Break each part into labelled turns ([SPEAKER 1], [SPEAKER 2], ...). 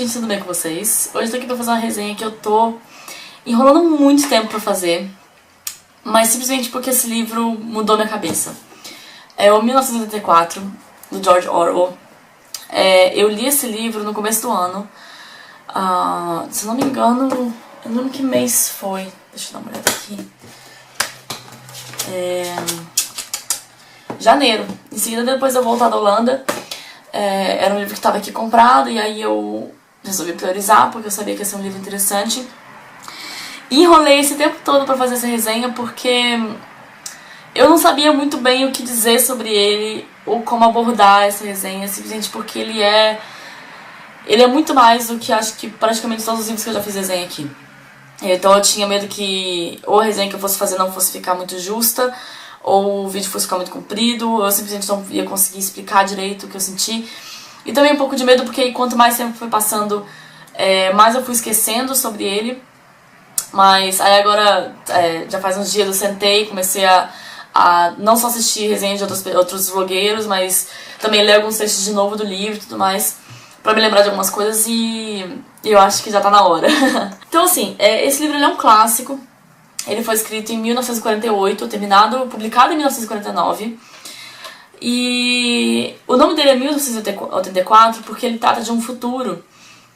[SPEAKER 1] gente, tudo bem com vocês? Hoje eu tô aqui pra fazer uma resenha que eu tô enrolando muito tempo pra fazer, mas simplesmente porque esse livro mudou minha cabeça. É o 1984, do George Orwell. Eu li esse livro no começo do ano. Se eu não me engano, eu não lembro que mês foi. Deixa eu dar uma olhada aqui. Janeiro. Em seguida, depois de eu voltar da Holanda, era um livro que estava aqui comprado, e aí eu resolvi priorizar, porque eu sabia que ia ser um livro interessante. E enrolei esse tempo todo pra fazer essa resenha, porque eu não sabia muito bem o que dizer sobre ele, ou como abordar essa resenha, simplesmente porque ele é muito mais do que acho que praticamente todos os livros que eu já fiz resenha aqui. Então eu tinha medo que ou a resenha que eu fosse fazer não fosse ficar muito justa, ou o vídeo fosse ficar muito comprido, ou eu simplesmente não ia conseguir explicar direito o que eu senti. E também um pouco de medo porque quanto mais tempo foi passando, mais eu fui esquecendo sobre ele. Mas aí agora, já faz uns dias eu sentei e comecei a não só assistir resenhas de outros vlogueiros, mas também ler alguns textos de novo do livro e tudo mais, pra me lembrar de algumas coisas, e eu acho que já tá na hora. Então assim, esse livro ele é um clássico. Ele foi escrito em 1948, publicado em 1949. E o nome dele é 1984 porque ele trata de um futuro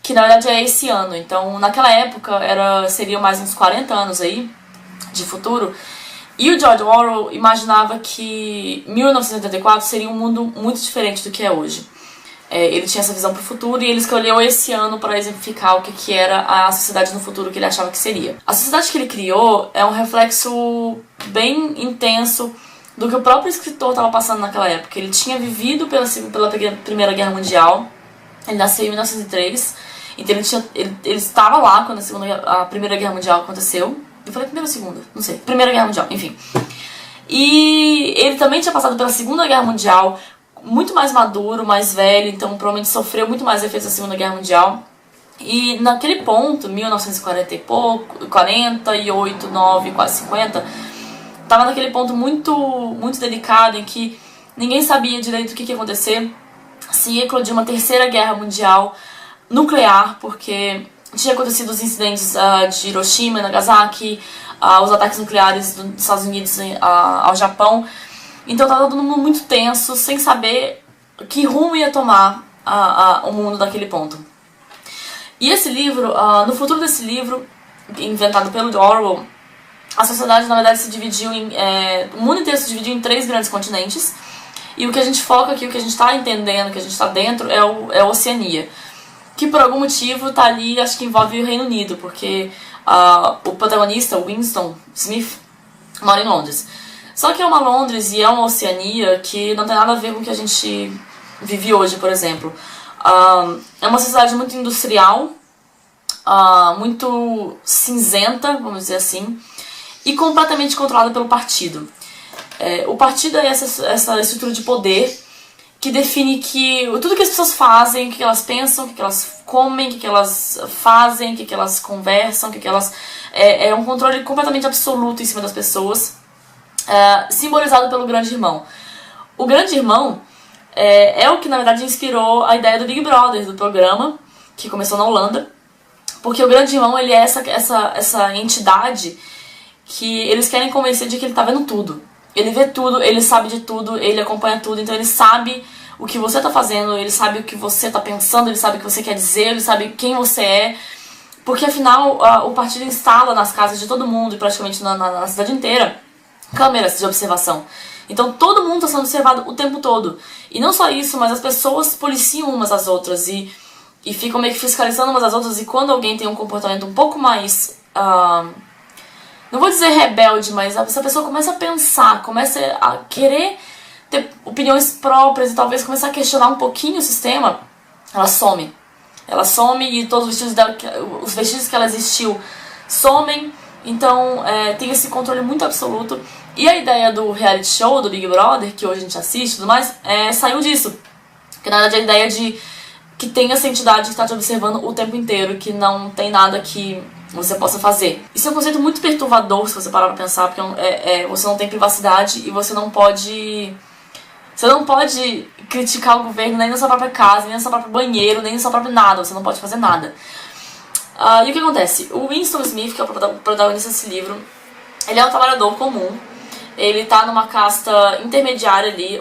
[SPEAKER 1] que na verdade é esse ano. Então naquela época seriam mais uns 40 anos aí de futuro. E o George Orwell imaginava que 1984 seria um mundo muito diferente do que é hoje. Ele tinha essa visão pro futuro e ele escolheu esse ano para exemplificar o que era a sociedade no futuro que ele achava que seria. A sociedade que ele criou é um reflexo bem intenso do que o próprio escritor estava passando naquela época. Ele tinha vivido pela Primeira Guerra Mundial, ele nasceu em 1903, então ele estava lá quando a Primeira Guerra Mundial aconteceu. Eu falei primeira ou segunda? Não sei. Primeira Guerra Mundial, enfim. E ele também tinha passado pela Segunda Guerra Mundial, muito mais maduro, mais velho, então provavelmente sofreu muito mais efeitos da Segunda Guerra Mundial. E naquele ponto, 1940 e pouco, 48, 9, quase 50, tava naquele ponto muito delicado em que ninguém sabia direito o que ia acontecer, se ia eclodir uma terceira guerra mundial nuclear, porque tinha acontecido os incidentes de Hiroshima e Nagasaki, os ataques nucleares dos Estados Unidos ao Japão. Então tava todo mundo muito tenso, sem saber que rumo ia tomar o mundo daquele ponto. E esse livro, no futuro desse livro, inventado pelo Orwell, a sociedade na verdade se dividiu o mundo inteiro se dividiu em 3 grandes continentes. E o que a gente foca aqui, o que a gente está entendendo, o que a gente está dentro, é a Oceania. Que por algum motivo tá ali, acho que envolve o Reino Unido, porque o protagonista, Winston Smith, mora em Londres. Só que é uma Londres e é uma Oceania que não tem nada a ver com o que a gente vive hoje, por exemplo. É uma sociedade muito industrial, muito cinzenta, vamos dizer assim, e completamente controlada pelo partido. O partido é essa estrutura de poder que define tudo que as pessoas fazem, o que elas pensam, o que elas comem, o que elas fazem, o que elas conversam, é um controle completamente absoluto em cima das pessoas. Simbolizado pelo Grande Irmão. O Grande Irmão é o que na verdade inspirou a ideia do Big Brother, do programa, que começou na Holanda, porque o Grande Irmão ele é essa entidade que eles querem convencer de que ele tá vendo tudo. Ele vê tudo, ele sabe de tudo, ele acompanha tudo, então ele sabe o que você tá fazendo, ele sabe o que você tá pensando, ele sabe o que você quer dizer, ele sabe quem você é, porque afinal o partido instala nas casas de todo mundo e praticamente na cidade inteira câmeras de observação. Então todo mundo está sendo observado o tempo todo. E não só isso, mas as pessoas policiam umas às outras e ficam meio que fiscalizando umas às outras. E quando alguém tem um comportamento um pouco mais, não vou dizer rebelde, mas essa pessoa começa a pensar, começa a querer ter opiniões próprias e talvez começar a questionar um pouquinho o sistema, ela some. Ela some e todos os vestígios que ela existiu somem. Então tem esse controle muito absoluto. E a ideia do reality show, do Big Brother, que hoje a gente assiste e tudo mais, saiu disso. Que na verdade a ideia de que tem essa entidade que está te observando o tempo inteiro, que não tem nada que você possa fazer. Isso é um conceito muito perturbador, se você parar pra pensar, porque você não tem privacidade e você não pode Você não pode criticar o governo nem na sua própria casa, nem no seu próprio banheiro, nem no seu próprio nada. Você não pode fazer nada. E o que acontece? O Winston Smith, que é o protagonista desse livro, ele é um trabalhador comum. Ele tá numa casta intermediária ali.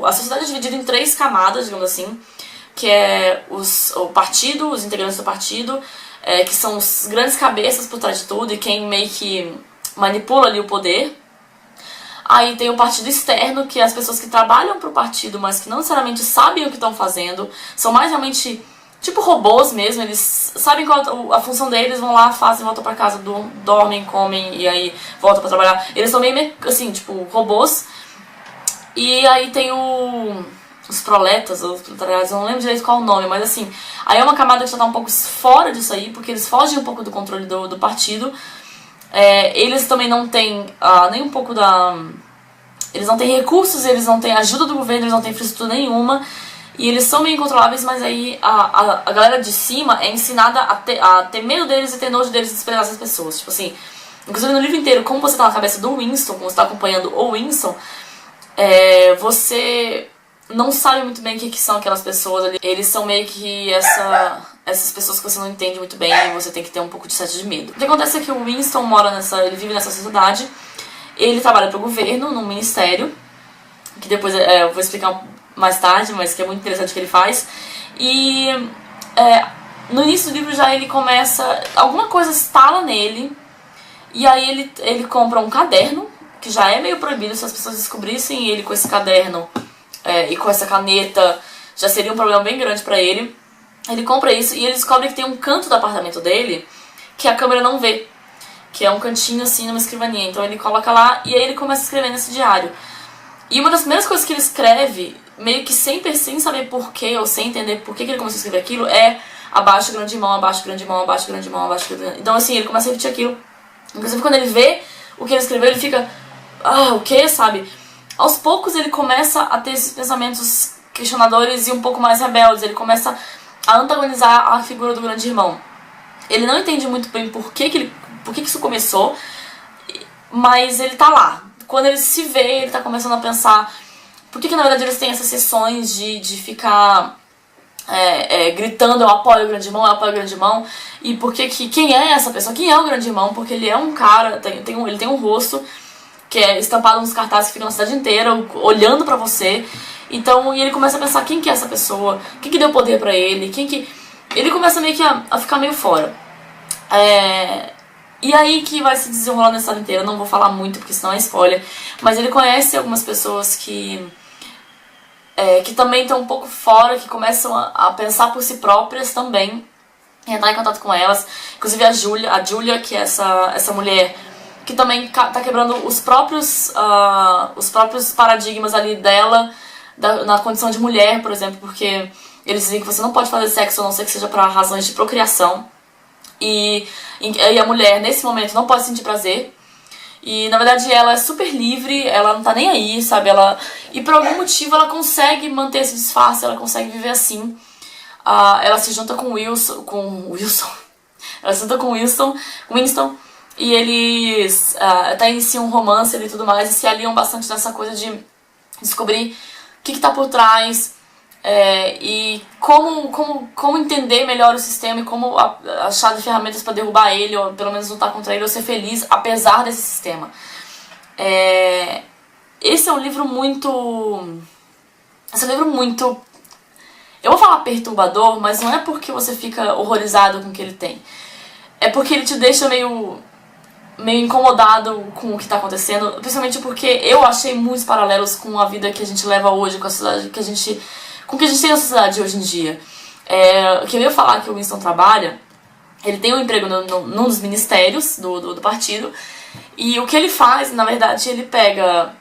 [SPEAKER 1] A sociedade é dividida em 3 camadas, digamos assim, que é o partido, os integrantes do partido, que são os grandes cabeças por trás de tudo e quem meio que manipula ali o poder. Aí tem o partido externo, que é as pessoas que trabalham pro partido, mas que não necessariamente sabem o que estão fazendo. São mais realmente, tipo, robôs mesmo. Eles sabem qual a função deles, vão lá, fazem, voltam pra casa, dormem, comem e aí voltam pra trabalhar. Eles são meio, assim, tipo, robôs. E aí tem os proletas, os proletariados, eu não lembro direito qual o nome, mas assim, aí é uma camada que já tá um pouco fora disso aí, porque eles fogem um pouco do controle do partido. Eles também não têm nem um pouco eles não têm recursos, eles não têm ajuda do governo, eles não têm infraestrutura nenhuma. E eles são meio incontroláveis, mas aí a galera de cima é ensinada a ter medo deles e ter nojo deles e desprezar essas pessoas. Tipo assim, inclusive no livro inteiro, como você tá na cabeça do Winston, como você tá acompanhando o Winston, você não sabe muito bem o que são aquelas pessoas ali. Eles são meio que essas pessoas que você não entende muito bem e você tem que ter um pouco de certo de medo. O que acontece é que o Winston ele vive nessa sociedade, ele trabalha pro governo, num ministério, que depois eu vou explicar mais tarde, mas que é muito interessante o que ele faz. E no início do livro já ele começa, alguma coisa estala nele, e aí ele compra um caderno, que já é meio proibido. Se as pessoas descobrissem ele com esse caderno e com essa caneta, já seria um problema bem grande pra ele. Ele compra isso e ele descobre que tem um canto do apartamento dele que a câmera não vê, que é um cantinho assim numa escrivaninha. Então ele coloca lá e aí ele começa a escrever nesse diário. E uma das primeiras coisas que ele escreve, meio que sem saber porquê ou sem entender por que ele começou a escrever aquilo, é abaixo, grande mão, abaixo, grande mão, abaixo, grande mão, abaixo, grande mão. Então assim, ele começa a repetir aquilo. Inclusive quando ele vê o que ele escreveu, ele fica, o que, sabe? Aos poucos ele começa a ter esses pensamentos questionadores e um pouco mais rebeldes. Ele começa a antagonizar a figura do grande irmão. Ele não entende muito bem por que isso começou, mas ele tá lá. Quando ele se vê, ele tá começando a pensar por que na verdade eles têm essas sessões de ficar gritando eu apoio o grande irmão, eu apoio o grande irmão, e por que quem é essa pessoa, quem é o grande irmão, porque ele é um cara, ele tem um rosto que é estampado nos cartazes que ficam na cidade inteira, olhando pra você. Então, e ele começa a pensar quem que é essa pessoa, quem que deu poder pra ele, ele começa meio que a ficar meio fora. E aí que vai se desenrolar na história inteira. Eu não vou falar muito porque senão é spoiler, mas ele conhece algumas pessoas que também estão um pouco fora, que começam a pensar por si próprias também, e entrar em contato com elas. Inclusive a Julia, que é essa mulher que também tá quebrando os próprios paradigmas ali dela, na condição de mulher, por exemplo, porque eles dizem que você não pode fazer sexo a não ser que seja para razões de procriação. E a mulher, nesse momento, não pode sentir prazer. E, na verdade, ela é super livre, ela não tá nem aí, sabe? E por algum motivo ela consegue manter esse disfarce, ela consegue viver assim. Ela se junta com Winston. Ela se junta com Winston, e eles iniciam um romance e tudo mais, e se aliam bastante nessa coisa de descobrir o que tá por trás, e como entender melhor o sistema e como achar ferramentas para derrubar ele, ou pelo menos lutar contra ele, ou ser feliz apesar desse sistema. Esse é um livro muito... Eu vou falar perturbador, mas não é porque você fica horrorizado com o que ele tem. É porque ele te deixa meio incomodado com o que tá acontecendo, principalmente porque eu achei muitos paralelos com a vida que a gente leva hoje, com a sociedade com o que a gente tem na sociedade hoje em dia. Que eu ia falar que o Winston trabalha, ele tem um emprego num dos ministérios do partido, e o que ele faz, na verdade, ele pega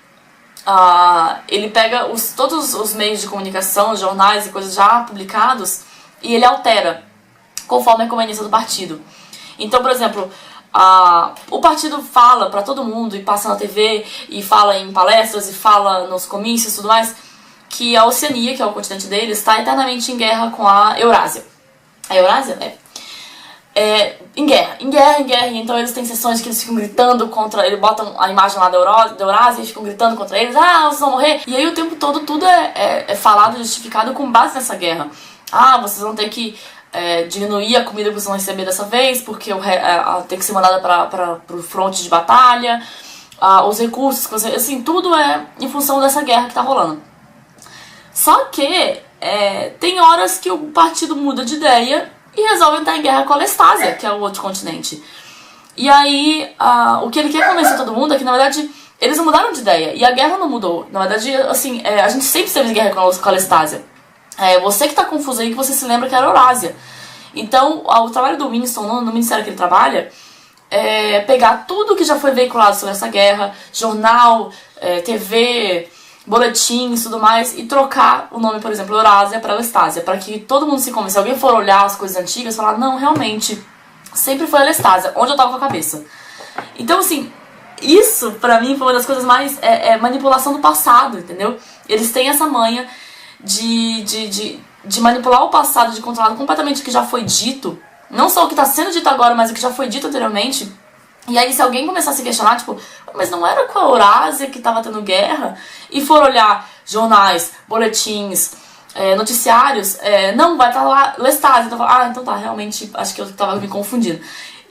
[SPEAKER 1] todos os meios de comunicação, jornais e coisas já publicados, e ele altera conforme a conveniência do partido. Então, por exemplo, o partido fala pra todo mundo, e passa na TV, e fala em palestras, e fala nos comícios e tudo mais, que a Oceania, que é o continente deles, está eternamente em guerra com a Eurásia. A Eurásia? em guerra, então eles têm sessões que eles ficam gritando contra, eles botam a imagem lá da Eurásia e ficam gritando contra eles, vocês vão morrer, e aí o tempo todo tudo é falado, justificado com base nessa guerra. Vocês vão ter que diminuir a comida que vocês vão receber dessa vez, porque tem que ser mandada para o fronte de batalha, os recursos que você, assim, tudo é em função dessa guerra que tá rolando. Só que tem horas que o partido muda de ideia e resolve entrar em guerra com a Lestásia, que é o outro continente. E aí, o que ele quer convencer todo mundo é que, na verdade, eles não mudaram de ideia. E a guerra não mudou. Na verdade, assim, a gente sempre esteve em guerra com a Lestásia. Você que tá confuso aí, que você se lembra que era Eurásia. Então, o trabalho do Winston, no ministério que ele trabalha, é pegar tudo que já foi veiculado sobre essa guerra, jornal, TV, boletins e tudo mais, e trocar o nome, por exemplo, Eurásia para Lestásia, para que todo mundo se convença. Se alguém for olhar as coisas antigas, falar, não, realmente, sempre foi a Lestásia, onde eu tava com a cabeça. Então, assim, isso pra mim foi uma das coisas mais manipulação do passado, entendeu? Eles têm essa manha de manipular o passado, de controlar completamente o que já foi dito, não só o que tá sendo dito agora, mas o que já foi dito anteriormente. E aí, se alguém começar a se questionar, tipo, mas não era com a Eurásia que tava tendo guerra? E for olhar jornais, boletins, noticiários, não, vai estar lá Lestásia. Então, então tá, realmente, acho que eu tava me confundindo.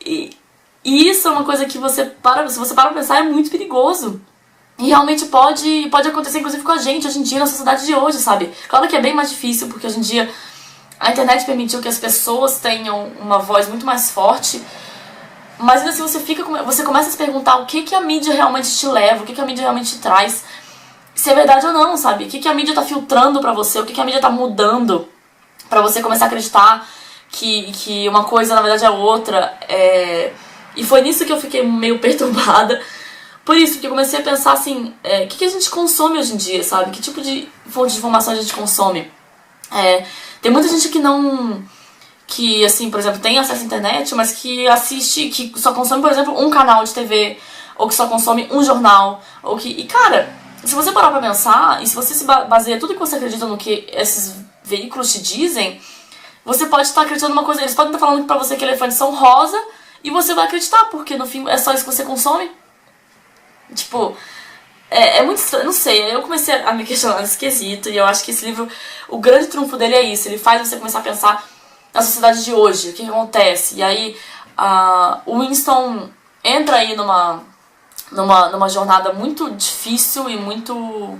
[SPEAKER 1] E isso é uma coisa que se você para pra pensar, é muito perigoso. E realmente pode acontecer, inclusive, com a gente, hoje em dia, na sociedade de hoje, sabe? Claro que é bem mais difícil, porque hoje em dia a internet permitiu que as pessoas tenham uma voz muito mais forte. Mas ainda assim você começa a se perguntar o que a mídia realmente te leva, o que a mídia realmente te traz, se é verdade ou não, sabe? O que a mídia tá filtrando pra você, o que a mídia tá mudando pra você começar a acreditar que uma coisa na verdade é outra. E foi nisso que eu fiquei meio perturbada. Por isso, porque eu comecei a pensar assim, o que a gente consome hoje em dia, sabe? Que tipo de fonte de informação a gente consome? Tem muita gente que, assim, por exemplo, tem acesso à internet, mas que assiste, que só consome, por exemplo, um canal de TV, ou que só consome um jornal, e cara, se você parar pra pensar, e se você se baseia tudo que você acredita no que esses veículos te dizem, você pode estar acreditando numa coisa, eles podem estar falando pra você que elefantes são rosa, e você vai acreditar, porque no fim é só isso que você consome. Tipo, é muito estranho, não sei, eu comecei a me questionar nesse quesito, e eu acho que esse livro, o grande trunfo dele é isso, ele faz você começar a pensar na sociedade de hoje, o que acontece. E aí o Winston entra aí numa jornada muito difícil e muito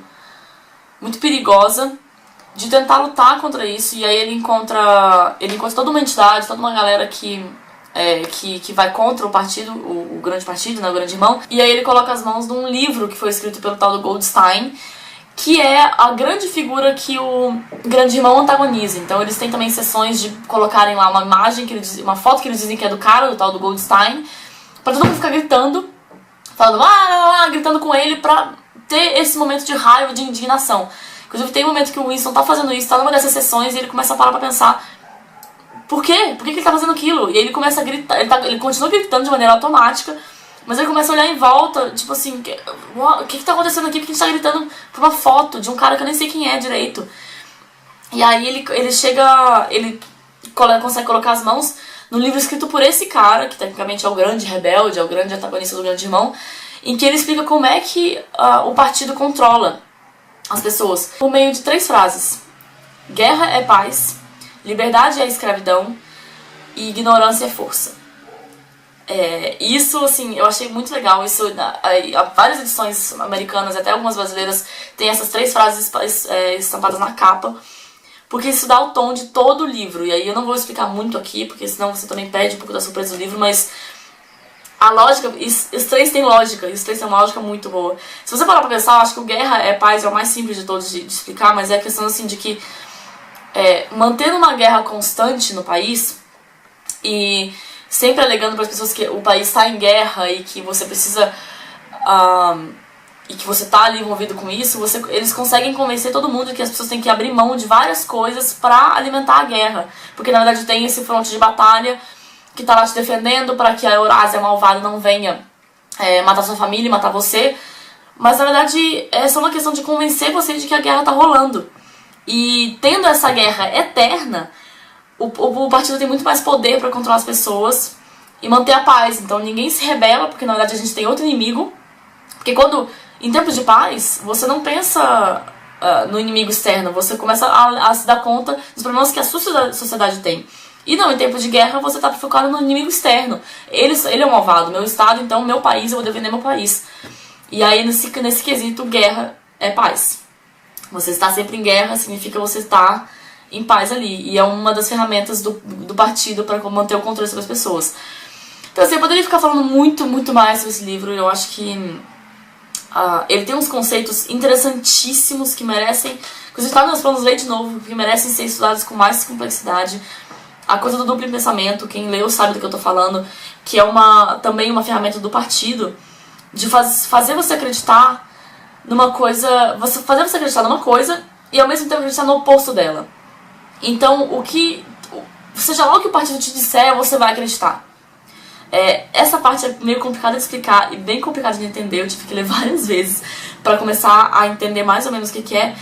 [SPEAKER 1] perigosa de tentar lutar contra isso. E aí ele encontra toda uma entidade, toda uma galera que vai contra o partido, o grande partido, né, o grande irmão. E aí ele coloca as mãos num livro que foi escrito pelo tal do Goldstein, que é a grande figura que o grande irmão antagoniza. Então eles têm também sessões de colocarem lá uma imagem, uma foto que eles dizem que é do cara, do tal do Goldstein, pra todo mundo ficar gritando, falando gritando com ele pra ter esse momento de raiva, de indignação. Inclusive tem um momento que o Winston tá fazendo isso, tá numa dessas sessões, e ele começa a parar pra pensar, por quê? Por que ele tá fazendo aquilo? E ele começa a gritar, ele continua gritando de maneira automática, mas ele começa a olhar em volta, tipo assim, o que tá acontecendo aqui? Por que a gente tá gritando por uma foto de um cara que eu nem sei quem é direito? E aí ele consegue colocar as mãos no livro escrito por esse cara, que tecnicamente é o grande rebelde, é o grande antagonista do grande irmão, em que ele explica como é que o partido controla as pessoas, por meio de 3 frases. Guerra é paz, liberdade é escravidão e ignorância é força. Isso, assim, eu achei muito legal. Isso, várias edições americanas, até algumas brasileiras, tem essas 3 frases estampadas na capa, porque isso dá o tom de todo o livro. E aí eu não vou explicar muito aqui, porque senão você também perde um pouco da surpresa do livro, mas a lógica, os 3 têm lógica, e os 3 têm uma lógica muito boa. Se você parar pra pensar, eu acho que o Guerra é Paz é o mais simples de todos de explicar, mas é a questão, assim, de que manter uma guerra constante no país e sempre alegando para as pessoas que o país está em guerra e que você precisa e que você está ali envolvido com isso, eles conseguem convencer todo mundo que as pessoas têm que abrir mão de várias coisas para alimentar a guerra, porque na verdade tem esse fronte de batalha que está lá te defendendo para que a Eurásia malvada não venha matar sua família e matar você, mas na verdade é só uma questão de convencer você de que a guerra está rolando. E tendo essa guerra eterna, o partido tem muito mais poder pra controlar as pessoas e manter a paz. Então ninguém se rebela, porque na verdade a gente tem outro inimigo. Porque quando, em tempos de paz, você não pensa no inimigo externo, você começa a se dar conta dos problemas que a sua sociedade tem. E não, em tempos de guerra você tá focado no inimigo externo. Ele é o malvado, meu estado, então meu país, eu vou defender meu país. E aí nesse quesito, guerra é paz. Você estar sempre em guerra significa você estar em paz ali. E é uma das ferramentas do partido para manter o controle sobre as pessoas. Então assim, eu poderia ficar falando muito, muito mais sobre esse livro. Eu acho que ele tem uns conceitos interessantíssimos que merecem... Inclusive, tá nos planos ler de novo, que merecem ser estudados com mais complexidade. A coisa do duplo pensamento, quem leu sabe do que eu tô falando, que é também uma ferramenta do partido de fazer você acreditar numa coisa... Fazer você acreditar numa coisa e ao mesmo tempo acreditar no oposto dela. Então, seja lá o que o partido te disser, você vai acreditar. Essa parte é meio complicada de explicar e bem complicada de entender. Eu tive que ler várias vezes pra começar a entender mais ou menos o que é.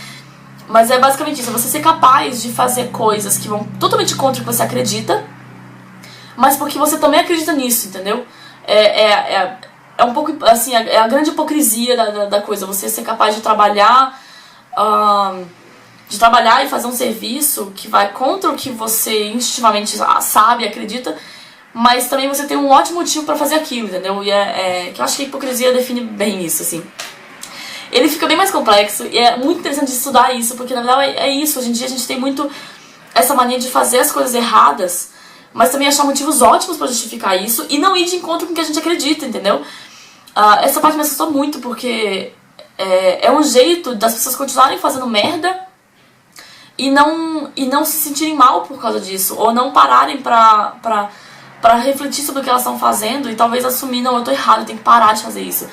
[SPEAKER 1] Mas é basicamente isso, você ser capaz de fazer coisas que vão totalmente contra o que você acredita, mas porque você também acredita nisso, entendeu? É um pouco, assim, é a grande hipocrisia da coisa, você ser capaz de trabalhar e fazer um serviço que vai contra o que você instintivamente sabe e acredita, mas também você tem um ótimo motivo pra fazer aquilo, entendeu? E que eu acho que a hipocrisia define bem isso, assim. Ele fica bem mais complexo e é muito interessante de estudar isso, porque na verdade é isso, hoje em dia a gente tem muito essa mania de fazer as coisas erradas, mas também achar motivos ótimos pra justificar isso e não ir de encontro com o que a gente acredita, entendeu? Essa parte me assustou muito, porque é um jeito das pessoas continuarem fazendo merda e não se sentirem mal por causa disso, ou não pararem pra refletir sobre o que elas estão fazendo e talvez assumir, não, eu tô errado, eu tenho que parar de fazer isso.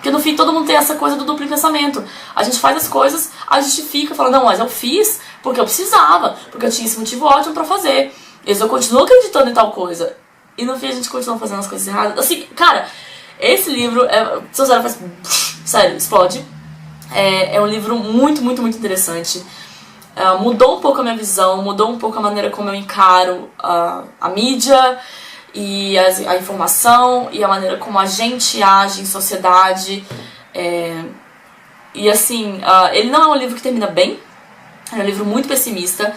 [SPEAKER 1] Porque no fim todo mundo tem essa coisa do duplo pensamento. A gente faz as coisas, a gente fica falando, não, mas eu fiz porque eu precisava, porque eu tinha esse motivo ótimo pra fazer. Eu continuo acreditando em tal coisa. E no fim a gente continua fazendo as coisas erradas. Assim, cara, esse livro, se você faz... Sério, explode. É um livro muito, muito, muito interessante. Mudou um pouco a minha visão, mudou um pouco a maneira como eu encaro a mídia e a informação e a maneira como a gente age em sociedade. E assim, ele não é um livro que termina bem, é um livro muito pessimista.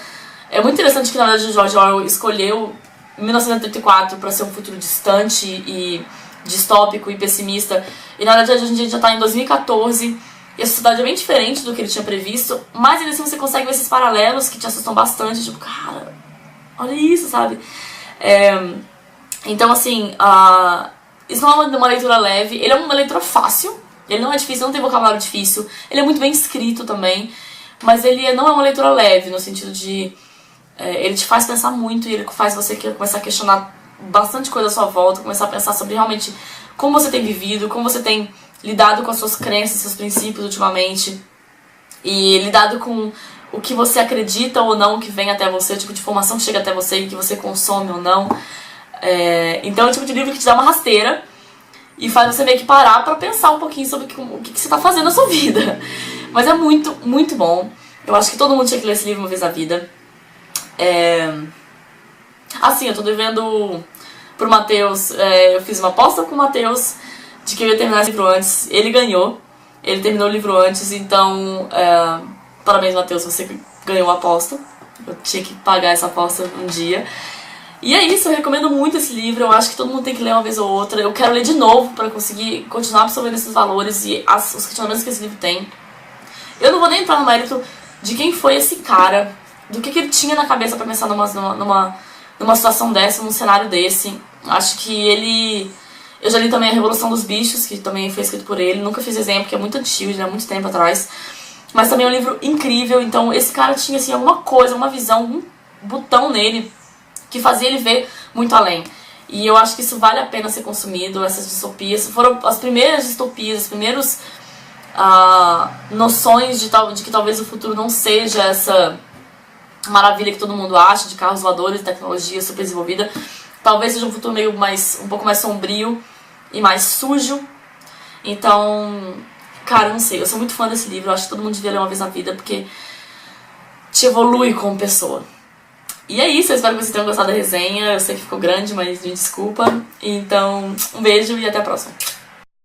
[SPEAKER 1] É muito interessante que na verdade o George Orwell escolheu 1984 para ser um futuro distante e distópico e pessimista, e na verdade hoje em dia a gente já está em 2014 e a sociedade é bem diferente do que ele tinha previsto, mas ainda assim você consegue ver esses paralelos que te assustam bastante, tipo, cara, olha isso, sabe? Então, assim, isso não é uma leitura leve, ele é uma leitura fácil, ele não é difícil, não tem vocabulário difícil, ele é muito bem escrito também, mas ele não é uma leitura leve, no sentido de... ele te faz pensar muito e ele faz você começar a questionar bastante coisa à sua volta, começar a pensar sobre realmente como você tem vivido, como você tem lidado com as suas crenças, seus princípios ultimamente, e lidado com o que você acredita ou não que vem até você, o tipo de informação que chega até você e que você consome ou não. Então é o tipo de livro que te dá uma rasteira e faz você meio que parar pra pensar um pouquinho sobre o que você tá fazendo na sua vida. Mas é muito, muito bom. Eu acho que todo mundo tinha que ler esse livro uma vez na vida. Assim, eu tô devendo pro Matheus, eu fiz uma aposta com o Matheus de que eu ia terminar esse livro antes. Ele ganhou, ele terminou o livro antes, então parabéns, Matheus, você ganhou a aposta. Eu tinha que pagar essa aposta um dia. E é isso, eu recomendo muito esse livro, eu acho que todo mundo tem que ler uma vez ou outra. Eu quero ler de novo pra conseguir continuar absorvendo esses valores e os questionamentos que esse livro tem. Eu não vou nem entrar no mérito de quem foi esse cara, do que ele tinha na cabeça pra pensar numa situação dessa, num cenário desse. Acho que ele... Eu já li também A Revolução dos Bichos, que também foi escrito por ele. Nunca fiz exemplo, porque é muito antigo, já é muito tempo atrás. Mas também é um livro incrível, então esse cara tinha assim, alguma coisa, uma visão, um botão nele que fazia ele ver muito além. E eu acho que isso vale a pena ser consumido, essas distopias. Foram as primeiras distopias, as primeiras noções de que talvez o futuro não seja essa maravilha que todo mundo acha, de carros voadores, tecnologia super desenvolvida. Talvez seja um futuro um pouco mais sombrio e mais sujo. Então, cara, eu não sei, eu sou muito fã desse livro, eu acho que todo mundo devia ler uma vez na vida, porque te evolui como pessoa. E é isso, eu espero que vocês tenham gostado da resenha. Eu sei que ficou grande, mas me desculpa. Então, um beijo e até a próxima.